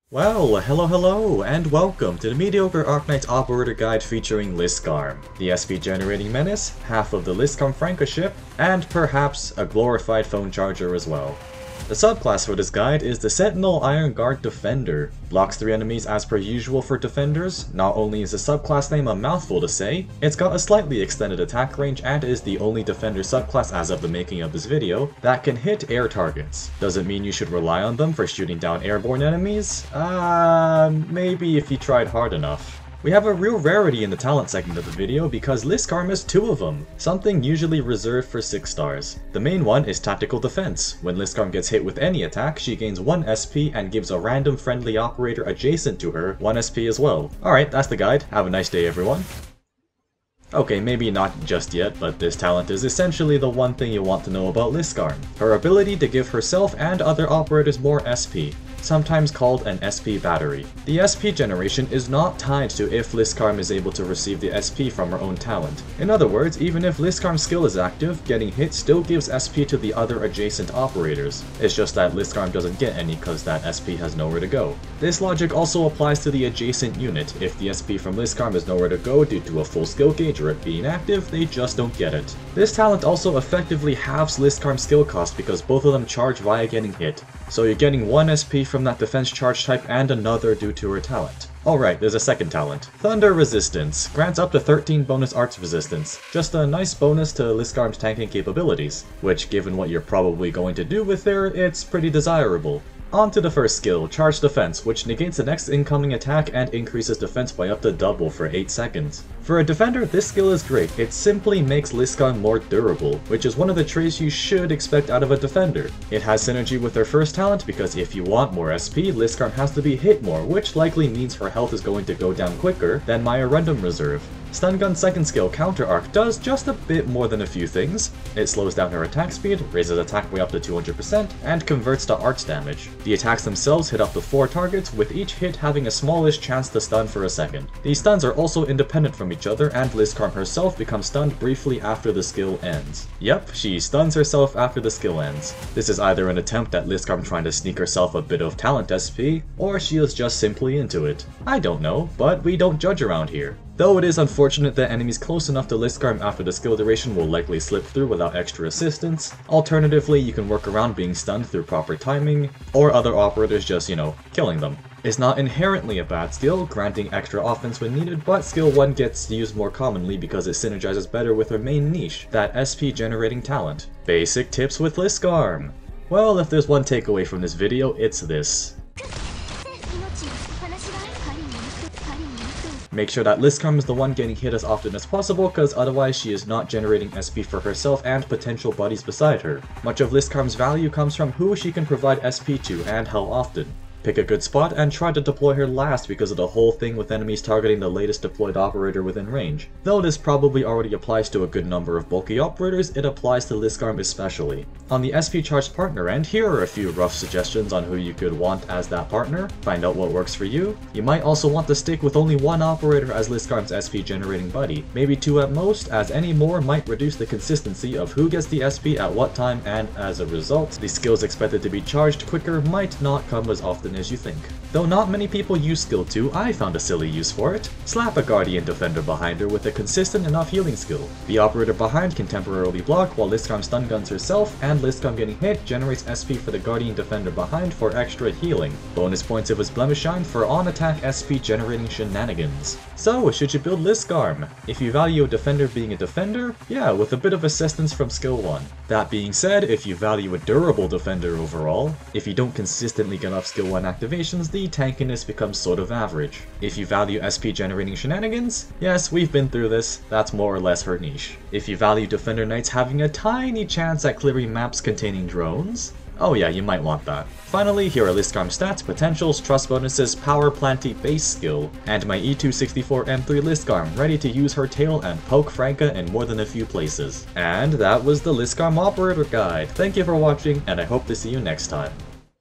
Well, hello, and welcome to the Mediocre Arknights Operator Guide featuring Liskarm, the SP generating menace, half of the Liskarm Franca ship, and perhaps a glorified phone charger as well. The subclass for this guide is the Sentinel Iron Guard Defender. Blocks 3 enemies as per usual for defenders. Not only is the subclass name a mouthful to say, it's got a slightly extended attack range and is the only defender subclass as of the making of this video that can hit air targets. Does it mean you should rely on them for shooting down airborne enemies? Maybe if you tried hard enough. We have a real rarity in the talent segment of the video because Liskarm has 2 of them, something usually reserved for 6 stars. The main one is Tactical Defense. When Liskarm gets hit with any attack, she gains 1 SP and gives a random friendly operator adjacent to her 1 SP as well. Alright, that's the guide. Have a nice day, everyone. Okay, maybe not just yet, but this talent is essentially the one thing you want to know about Liskarm. Her ability to give herself and other operators more SP, sometimes called an SP battery. The SP generation is not tied to if Liskarm is able to receive the SP from her own talent. In other words, even if Liskarm's skill is active, getting hit still gives SP to the other adjacent operators. It's just that Liskarm doesn't get any because that SP has nowhere to go. This logic also applies to the adjacent unit. If the SP from Liskarm is nowhere to go due to a full skill gauge or it being active, they just don't get it. This talent also effectively halves Liskarm's skill cost because both of them charge via getting hit. So you're getting 1 SP from that defense charge type and another due to her talent. Alright, there's a second talent. Thunder Resistance. Grants up to 13 bonus arts resistance. Just a nice bonus to Liskarm's tanking capabilities, which given what you're probably going to do with her, it's pretty desirable. On to the first skill, Charge Defense, which negates the next incoming attack and increases defense by up to double for 8 seconds. For a defender, this skill is great. It simply makes Liskarm more durable, which is one of the traits you should expect out of a defender. It has synergy with her first talent because if you want more SP, Liskarm has to be hit more, which likely means her health is going to go down quicker than my Arendum reserve. Stun Gun's second skill, Counter Arc, does just a bit more than a few things. It slows down her attack speed, raises attack by up to 200%, and converts to arts damage. The attacks themselves hit up to 4 targets, with each hit having a smallish chance to stun for a second. These stuns are also independent from each other, and Liskarm herself becomes stunned briefly after the skill ends. Yep, she stuns herself after the skill ends. This is either an attempt at Liskarm trying to sneak herself a bit of talent SP, or she is just simply into it. I don't know, but we don't judge around here. Though it is unfortunate that enemies close enough to Liskarm after the skill duration will likely slip through without extra assistance. Alternatively, you can work around being stunned through proper timing, or other operators just, killing them. It's not inherently a bad skill, granting extra offense when needed, but skill 1 gets used more commonly because it synergizes better with her main niche, that SP generating talent. Basic tips with Liskarm. Well, if there's one takeaway from this video, it's this. Make sure that Liskarm is the one getting hit as often as possible, because otherwise she is not generating SP for herself and potential buddies beside her. Much of Liskarm's value comes from who she can provide SP to and how often. Pick a good spot and try to deploy her last because of the whole thing with enemies targeting the latest deployed operator within range. Though this probably already applies to a good number of bulky operators, it applies to Liskarm especially. On the SP charged partner end, here are a few rough suggestions on who you could want as that partner. Find out what works for you. You might also want to stick with only 1 operator as Liskarm's SP generating buddy, maybe 2 at most, as any more might reduce the consistency of who gets the SP at what time, and as a result, the skills expected to be charged quicker might not come as often as you think. Though not many people use skill 2, I found a silly use for it. Slap a Guardian Defender behind her with a consistent enough healing skill. The operator behind can temporarily block while Liskarm stun guns herself, and Liskarm getting hit generates SP for the Guardian Defender behind for extra healing. Bonus points if it's Blemish Shine for on-attack SP generating shenanigans. So, should you build Liskarm? If you value a defender being a defender, yeah, with a bit of assistance from skill 1. That being said, if you value a durable defender overall, if you don't consistently get off skill 1 activations, the tankiness becomes sort of average. If you value SP generating shenanigans, yes, we've been through this, that's more or less her niche. If you value Defender Knights having a tiny chance at clearing maps containing drones, oh yeah, you might want that. Finally, here are Liskarm's stats, potentials, trust bonuses, power planty base skill, and my E264M3 Liskarm, ready to use her tail and poke Franca in more than a few places. And that was the Liskarm Operator Guide. Thank you for watching, and I hope to see you next time.